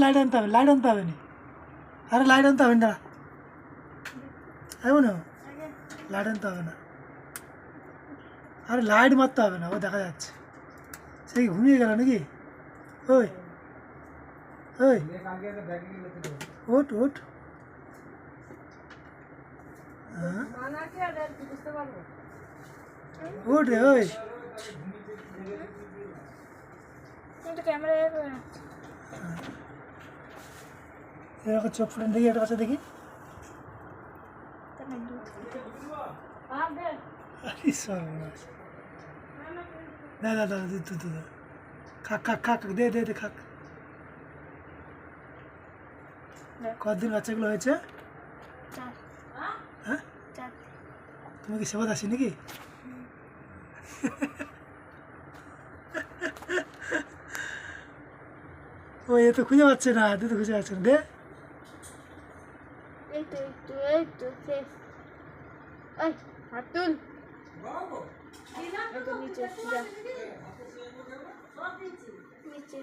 Light আনতে হবে, light আনতে হবে না। আরে লাইট আনতে হবে না, এমন লাইট আনতে হবে না। আরে লাইট মারতে হবে না, ও দেখা যাচ্ছে। সে কি ঘুমিয়ে গেল নাকি? ওই ওই ওঠ ওঠ। হ্যাঁ ওঠ রে ওই। এরকম চোখ ফুটেন দেখি, একটা কাছে দেখি। দাদা দাদা দাদা খাক খাক খাক, দে দে দে খাক। কতদিন বাচ্চাগুলো হয়েছে? হ্যাঁ তুমি কি সেবা দাসী নাকি? ও এ তো খুঁজে পাচ্ছে না, তুই তো খুঁজে পাচ্ছে না। দে নিচে